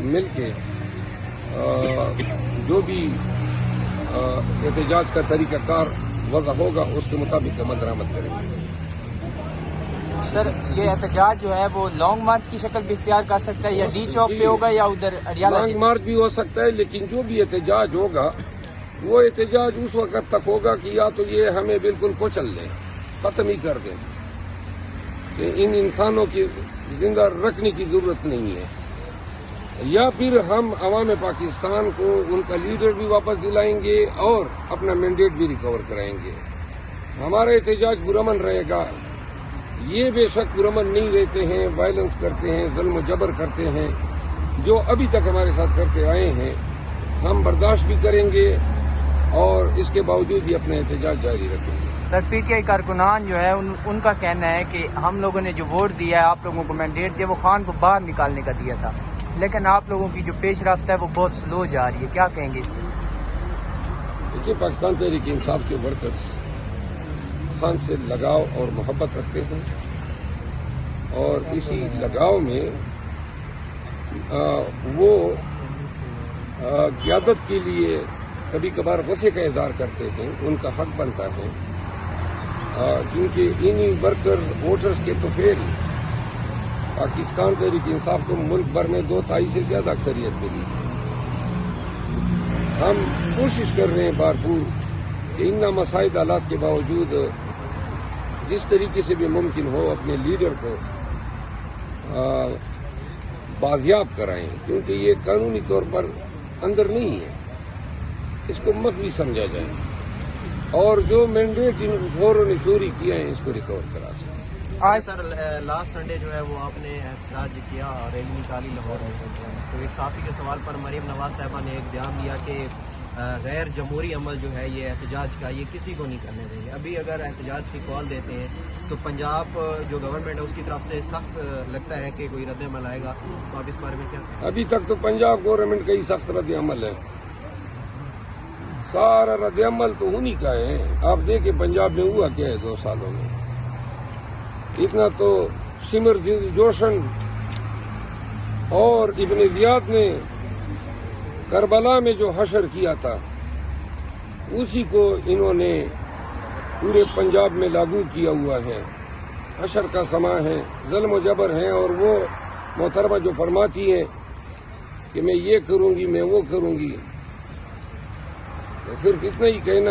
مل کے جو بھی احتجاج کا طریقہ کار وضع ہوگا اس کے مطابق عمل درآمد کریں گے۔ سر یہ احتجاج جو ہے وہ لانگ مارچ کی شکل بھی اختیار کر سکتا ہے یا ڈی چوک پہ ہوگا یا ادھر اڈیالہ؟ لانگ مارچ بھی ہو سکتا ہے، لیکن جو بھی احتجاج ہوگا وہ احتجاج اس وقت تک ہوگا کہ یا تو یہ ہمیں بالکل کچل دیں، ختم ہی کر دیں کہ ان انسانوں کی زندہ رکھنے کی ضرورت نہیں ہے، یا پھر ہم عوام پاکستان کو ان کا لیڈر بھی واپس دلائیں گے اور اپنا مینڈیٹ بھی ریکور کرائیں گے۔ ہمارا احتجاج پرامن رہے گا۔ یہ بے شک پرامن نہیں رہتے ہیں، وائلنس کرتے ہیں، ظلم و جبر کرتے ہیں، جو ابھی تک ہمارے ساتھ کرتے آئے ہیں، ہم برداشت بھی کریں گے اور اس کے باوجود بھی اپنا احتجاج جاری رکھیں گے۔ سر پی ٹی آئی کارکنان جو ہے ان کا کہنا ہے کہ ہم لوگوں نے جو ووٹ دیا ہے، آپ لوگوں کو مینڈیٹ دیا، وہ خان کو باہر نکالنے کا دیا تھا، لیکن آپ لوگوں کی جو پیش رفت ہے وہ بہت سلو جا رہی ہے، کیا کہیں گے اس پہ؟ دیکھیے، پاکستان تحریک انصاف کے ورکرز خان سے لگاؤ اور محبت رکھتے ہیں، اور اسی لگاؤ میں وہ قیادت کے لیے کبھی کبھار غصے کا اظہار کرتے ہیں، ان کا حق بنتا ہے، کیونکہ انہی ورکرز ووٹرز کے طفیل پاکستان تحریک انصاف کو ملک بھر میں 2/3 سے زیادہ اکثریت ملی ہے۔ ہم کوشش کر رہے ہیں بھرپور کہ ان نامساعد حالات کے باوجود جس طریقے سے بھی ممکن ہو اپنے لیڈر کو بازیاب کرائیں، کیونکہ یہ قانونی طور پر اندر نہیں ہے، اس کو مخفی سمجھا جائے اور جو مینڈیٹ ان فوروں نے چوری کیا ہے اس کو ریکور کرا سکیں۔ آج سر لاسٹ سنڈے جو ہے وہ آپ نے احتجاج کیا، ریلی نکالی لاہور میں، تو ایک صحافی کے سوال پر مریم نواز صاحبہ نے ایک بیان دیا کہ غیر جمہوری عمل جو ہے یہ احتجاج کا، یہ کسی کو نہیں کرنے دیں گے۔ ابھی اگر احتجاج کی کال دیتے ہیں تو پنجاب جو گورنمنٹ ہے اس کی طرف سے سخت لگتا ہے کہ کوئی رد عمل آئے گا، تو آپ اس بارے میں کیا کہیں گے؟ ابھی تک تو پنجاب گورنمنٹ کا ہی سخت رد عمل ہے، سارا رد عمل تو انہی کا ہے۔ آپ دیکھیں پنجاب میں ہوا کیا ہے 2 سالوں میں، اتنا تو سمر جوشن اور ابن زیاد نے کربلا میں جو حشر کیا تھا اسی کو انہوں نے پورے پنجاب میں لاگو کیا ہوا ہے۔ حشر کا سما ہے، ظلم و جبر ہیں، اور وہ محترمہ جو فرماتی ہیں کہ میں یہ کروں گی، میں وہ کروں گی، صرف اتنا ہی کہنا ہے۔